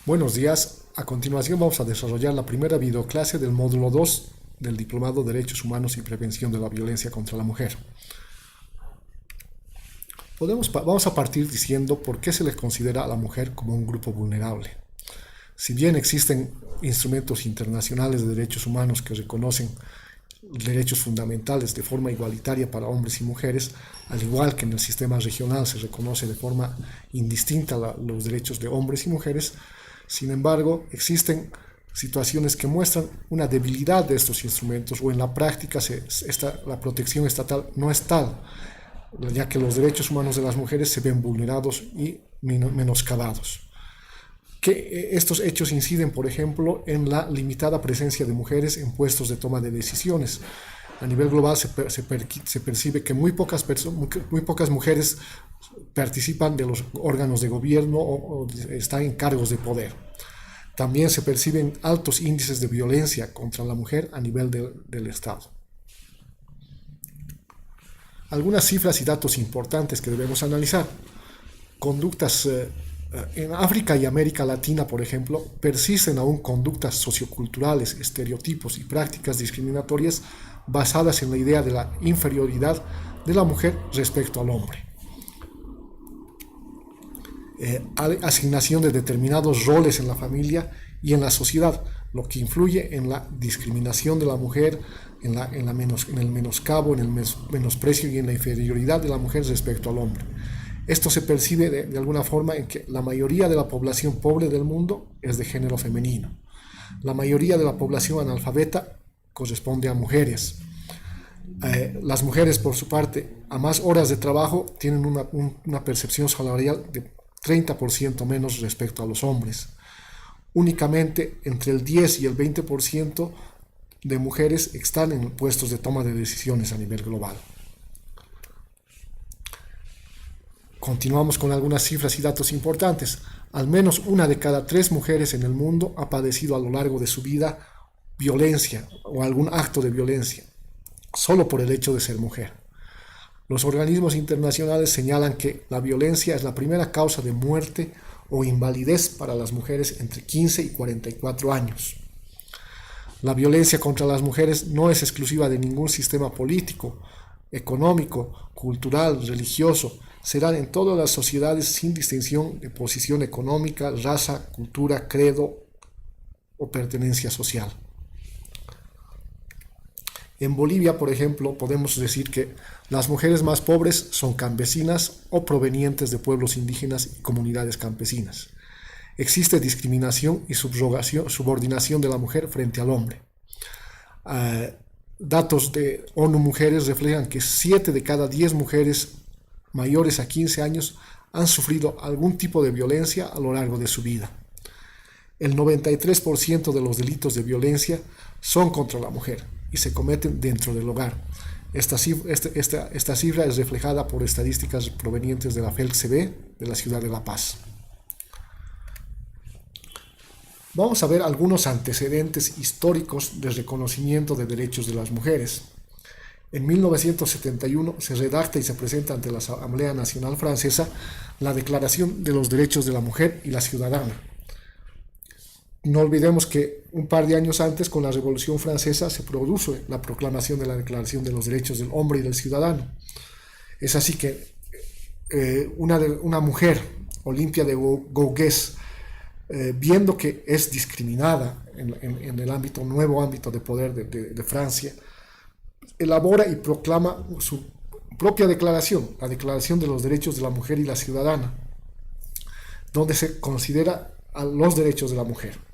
Buenos días. A continuación vamos a desarrollar la primera videoclase del módulo 2 del Diplomado de Derechos Humanos y Prevención de la Violencia contra la Mujer. Vamos a partir diciendo por qué se le considera a la mujer como un grupo vulnerable. Si bien existen instrumentos internacionales de derechos humanos que reconocen derechos fundamentales de forma igualitaria para hombres y mujeres, al igual que en el sistema regional se reconoce de forma indistinta los derechos de hombres y mujeres, sin embargo, existen situaciones que muestran una debilidad de estos instrumentos o en la práctica la protección estatal no es tal, ya que los derechos humanos de las mujeres se ven vulnerados y menoscabados. Estos hechos inciden, por ejemplo, en la limitada presencia de mujeres en puestos de toma de decisiones. A nivel global se percibe que muy pocas mujeres participan de los órganos de gobierno o están en cargos de poder. También se perciben altos índices de violencia contra la mujer a nivel del Estado. Algunas cifras y datos importantes que debemos analizar. Conductas en África y América Latina, por ejemplo, persisten aún conductas socioculturales, estereotipos y prácticas discriminatorias basadas en la idea de la inferioridad de la mujer respecto al hombre. Asignación de determinados roles en la familia y en la sociedad, lo que influye en la discriminación de la mujer, en el menoscabo, en el menosprecio y en la inferioridad de la mujer respecto al hombre. Esto se percibe de alguna forma en que la mayoría de la población pobre del mundo es de género femenino. La mayoría de la población analfabeta corresponde a mujeres. Las mujeres, por su parte, a más horas de trabajo, tienen una percepción salarial de 30% menos respecto a los hombres. Únicamente entre el 10 y el 20% de mujeres están en puestos de toma de decisiones a nivel global. Continuamos con algunas cifras y datos importantes. Al menos una de cada 3 mujeres en el mundo ha padecido a lo largo de su vida violencia o algún acto de violencia, solo por el hecho de ser mujer. Los organismos internacionales señalan que la violencia es la primera causa de muerte o invalidez para las mujeres entre 15 y 44 años. La violencia contra las mujeres no es exclusiva de ningún sistema político, económico, cultural, religioso. Se dan en todas las sociedades sin distinción de posición económica, raza, cultura, credo o pertenencia social. En Bolivia, por ejemplo, podemos decir que las mujeres más pobres son campesinas o provenientes de pueblos indígenas y comunidades campesinas. Existe discriminación y subordinación de la mujer frente al hombre. Datos de ONU Mujeres reflejan que 7 de cada 10 mujeres mayores a 15 años han sufrido algún tipo de violencia a lo largo de su vida. El 93% de los delitos de violencia son contra la mujer y se cometen dentro del hogar. Esta cifra es reflejada por estadísticas provenientes de la FELCB de la ciudad de La Paz. Vamos a ver algunos antecedentes históricos de reconocimiento de derechos de las mujeres. En 1971 se redacta y se presenta ante la Asamblea Nacional Francesa la Declaración de los Derechos de la Mujer y la Ciudadana. No olvidemos que un par de años antes, con la Revolución Francesa, se produjo la proclamación de la Declaración de los Derechos del Hombre y del Ciudadano. Es así que una mujer, Olympia de Gouges, viendo que es discriminada en el nuevo ámbito de poder de Francia, elabora y proclama su propia declaración, la Declaración de los Derechos de la Mujer y la Ciudadana, donde se considera a los derechos de la mujer.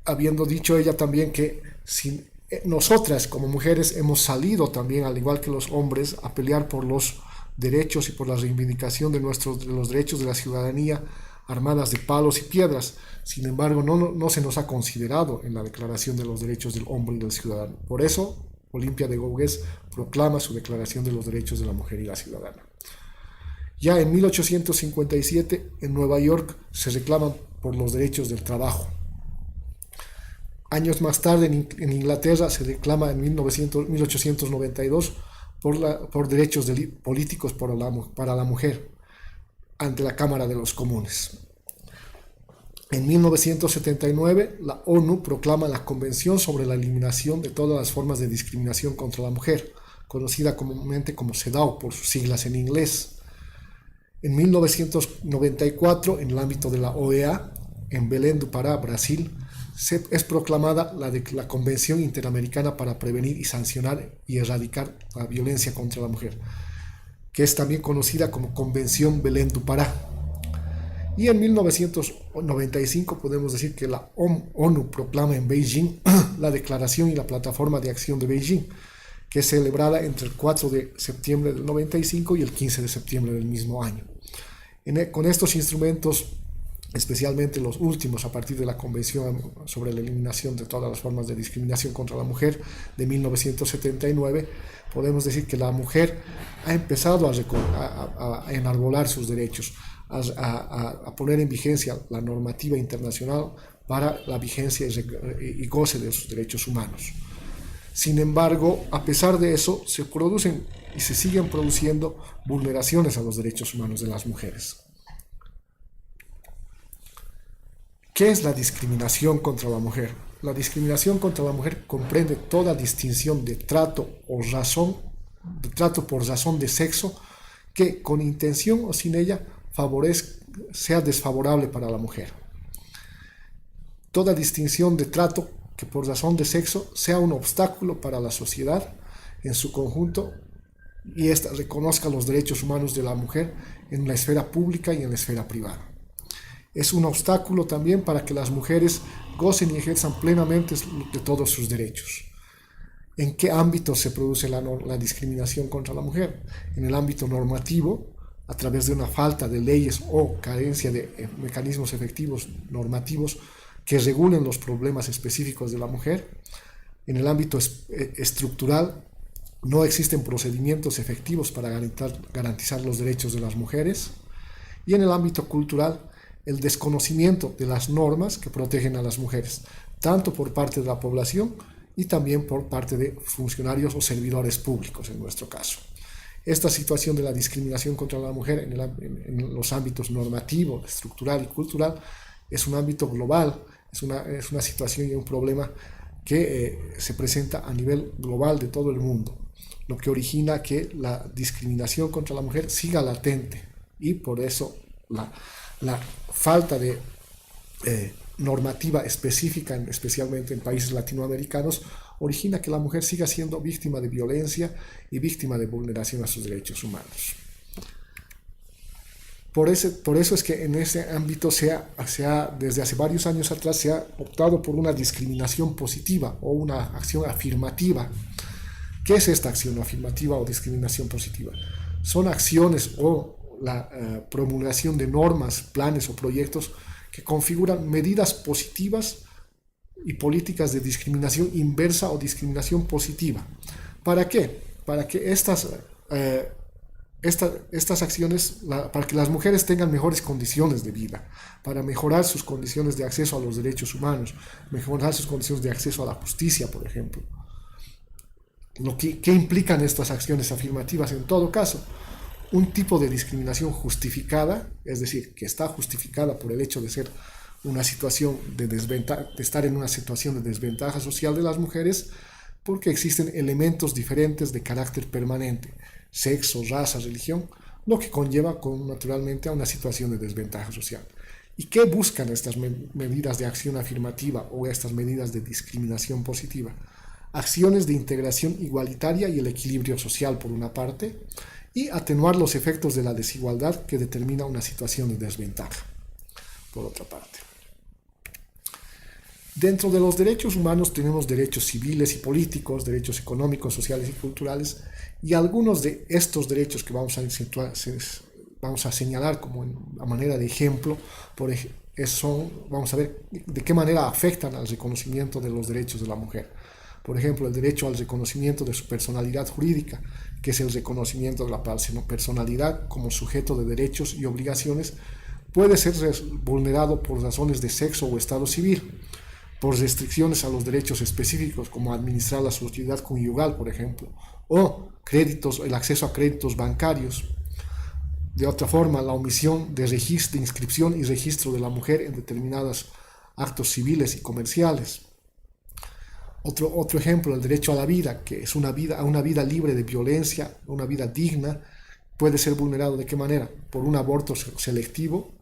Habiendo dicho ella también que si nosotras como mujeres hemos salido también, al igual que los hombres, a pelear por los derechos y por la reivindicación de los derechos de la ciudadanía, armadas de palos y piedras. Sin embargo, no se nos ha considerado en la Declaración de los Derechos del Hombre y del Ciudadano. Por eso, Olympia de Gouges proclama su Declaración de los Derechos de la Mujer y la Ciudadana. Ya en 1857, en Nueva York, se reclaman por los derechos del trabajo. Años más tarde, en Inglaterra, se reclama en 1892 por derechos políticos para la mujer ante la Cámara de los Comunes. En 1979, la ONU proclama la Convención sobre la Eliminación de todas las formas de discriminación contra la mujer, conocida comúnmente como CEDAW por sus siglas en inglés. En 1994, en el ámbito de la OEA, en Belém do Pará, Brasil, es proclamada la Convención Interamericana para Prevenir y Sancionar y Erradicar la Violencia contra la Mujer, que es también conocida como Convención Belém do Pará. Y en 1995 podemos decir que la ONU proclama en Beijing la Declaración y la Plataforma de Acción de Beijing, que es celebrada entre el 4 de septiembre del 95 y el 15 de septiembre del mismo año. Con estos instrumentos, especialmente los últimos a partir de la Convención sobre la Eliminación de todas las formas de discriminación contra la mujer de 1979, podemos decir que la mujer ha empezado a enarbolar sus derechos, a poner en vigencia la normativa internacional para la vigencia y goce de sus derechos humanos. Sin embargo, a pesar de eso, se producen y se siguen produciendo vulneraciones a los derechos humanos de las mujeres. ¿Qué es la discriminación contra la mujer? La discriminación contra la mujer comprende toda distinción de trato por razón de sexo que, con intención o sin ella, sea desfavorable para la mujer. Toda distinción de trato que por razón de sexo sea un obstáculo para la sociedad en su conjunto y ésta reconozca los derechos humanos de la mujer en la esfera pública y en la esfera privada. Es un obstáculo también para que las mujeres gocen y ejerzan plenamente de todos sus derechos. ¿En qué ámbito se produce la discriminación contra la mujer? En el ámbito normativo, a través de una falta de leyes o carencia de mecanismos efectivos normativos que regulen los problemas específicos de la mujer. En el ámbito estructural, no existen procedimientos efectivos para garantizar los derechos de las mujeres. Y en el ámbito cultural, el desconocimiento de las normas que protegen a las mujeres, tanto por parte de la población y también por parte de funcionarios o servidores públicos, en nuestro caso. Esta situación de la discriminación contra la mujer en los ámbitos normativo, estructural y cultural es un ámbito global, es una situación y un problema que se presenta a nivel global de todo el mundo, lo que origina que la discriminación contra la mujer siga latente y por eso la falta de normativa específica, especialmente en países latinoamericanos, origina que la mujer siga siendo víctima de violencia y víctima de vulneración a sus derechos humanos. Por eso es que en ese ámbito desde hace varios años atrás se ha optado por una discriminación positiva o una acción afirmativa. ¿Qué es esta acción afirmativa o discriminación positiva? Son acciones o la promulgación de normas, planes o proyectos que configuran medidas positivas y políticas de discriminación inversa o discriminación positiva. ¿Para qué? Para que estas acciones, para que las mujeres tengan mejores condiciones de vida, para mejorar sus condiciones de acceso a los derechos humanos, mejorar sus condiciones de acceso a la justicia, por ejemplo. ¿Qué implican estas acciones afirmativas? En todo caso, un tipo de discriminación justificada, es decir, que está justificada por el hecho de ser una situación de estar en una situación de desventaja social de las mujeres, porque existen elementos diferentes de carácter permanente, sexo, raza, religión, lo que conlleva naturalmente a una situación de desventaja social. ¿Y qué buscan estas medidas de acción afirmativa o estas medidas de discriminación positiva? Acciones de integración igualitaria y el equilibrio social por una parte, y atenuar los efectos de la desigualdad que determina una situación de desventaja por otra parte. Dentro de los derechos humanos tenemos derechos civiles y políticos, derechos económicos, sociales y culturales, y algunos de estos derechos que vamos a señalar como a manera de ejemplo, vamos a ver de qué manera afectan al reconocimiento de los derechos de la mujer. Por ejemplo, el derecho al reconocimiento de su personalidad jurídica, que es el reconocimiento de la personalidad como sujeto de derechos y obligaciones, puede ser vulnerado por razones de sexo o estado civil, por restricciones a los derechos específicos como administrar la sociedad conyugal, por ejemplo, o el acceso a créditos bancarios, De otra forma, la omisión de registro, de inscripción y registro de la mujer en determinados actos civiles y comerciales. Otro ejemplo, el derecho a la vida, que es a una vida libre de violencia, una vida digna, puede ser vulnerado ¿de qué manera? Por un aborto selectivo,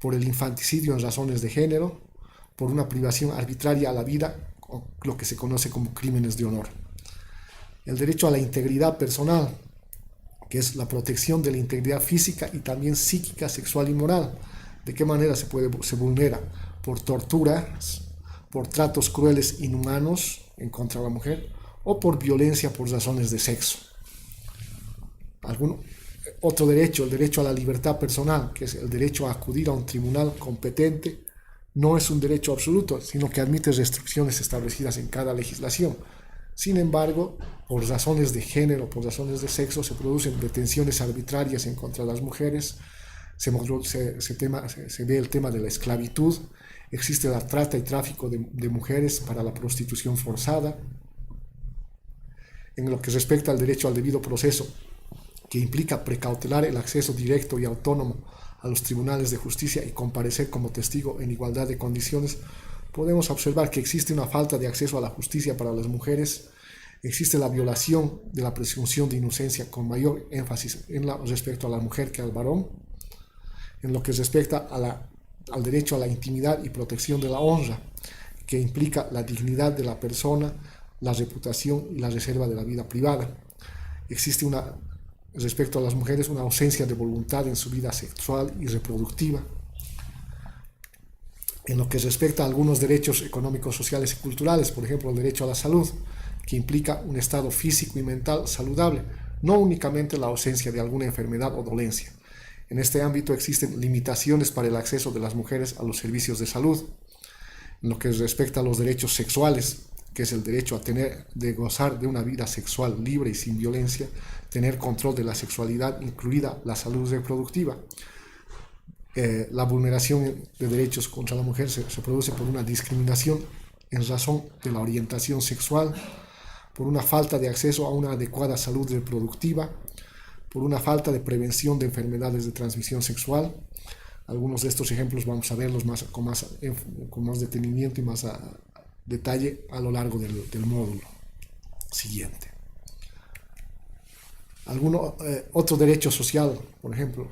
por el infanticidio en razones de género, por una privación arbitraria a la vida, o lo que se conoce como crímenes de honor. El derecho a la integridad personal, que es la protección de la integridad física y también psíquica, sexual y moral. ¿De qué manera se vulnera? Por torturas, por tratos crueles, inhumanos en contra de la mujer, o por violencia por razones de sexo. Otro derecho, el derecho a la libertad personal, que es el derecho a acudir a un tribunal competente, no es un derecho absoluto, sino que admite restricciones establecidas en cada legislación. Sin embargo, por razones de género, por razones de sexo, se producen detenciones arbitrarias en contra de las mujeres, se ve el tema de la esclavitud, existe la trata y tráfico de mujeres para la prostitución forzada. En lo que respecta al derecho al debido proceso, que implica precautelar el acceso directo y autónomo a los tribunales de justicia y comparecer como testigo en igualdad de condiciones, podemos observar que existe una falta de acceso a la justicia para las mujeres, existe la violación de la presunción de inocencia con mayor énfasis respecto a la mujer que al varón, en lo que respecta al derecho a la intimidad y protección de la honra, que implica la dignidad de la persona, la reputación y la reserva de la vida privada. Existe respecto a las mujeres una ausencia de voluntad en su vida sexual y reproductiva. En lo que respecta a algunos derechos económicos, sociales y culturales, por ejemplo, el derecho a la salud, que implica un estado físico y mental saludable, no únicamente la ausencia de alguna enfermedad o dolencia. En este ámbito existen limitaciones para el acceso de las mujeres a los servicios de salud. En lo que respecta a los derechos sexuales, que es el derecho de gozar de una vida sexual libre y sin violencia, tener control de la sexualidad, incluida la salud reproductiva. La vulneración de derechos contra la mujer se produce por una discriminación en razón de la orientación sexual, por una falta de acceso a una adecuada salud reproductiva, por una falta de prevención de enfermedades de transmisión sexual. Algunos de estos ejemplos vamos a verlos con más detenimiento y más detalle a lo largo del módulo siguiente. Otro derecho social, por ejemplo,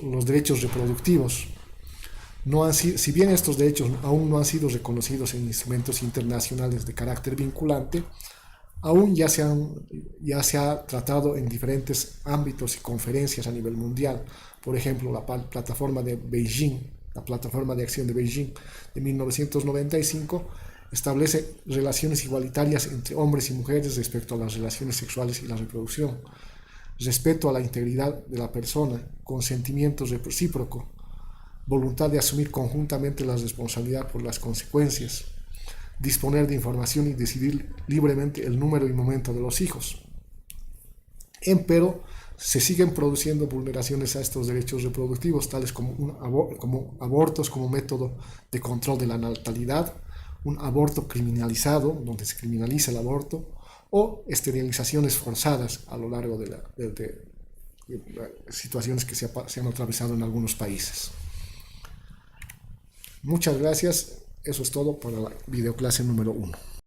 los derechos reproductivos. Si bien estos derechos aún no han sido reconocidos en instrumentos internacionales de carácter vinculante, aún ya se ha tratado en diferentes ámbitos y conferencias a nivel mundial. Por ejemplo, la plataforma de Beijing, la plataforma de acción de Beijing de 1995, establece relaciones igualitarias entre hombres y mujeres respecto a las relaciones sexuales y la reproducción, respeto a la integridad de la persona, consentimiento recíproco, voluntad de asumir conjuntamente la responsabilidad por las consecuencias, disponer de información y decidir libremente el número y momento de los hijos. Empero, se siguen produciendo vulneraciones a estos derechos reproductivos, tales como abortos como método de control de la natalidad, un aborto criminalizado, donde se criminaliza el aborto, o esterilizaciones forzadas a lo largo de situaciones que se han atravesado en algunos países. Muchas gracias. Eso es todo para la videoclase número 1.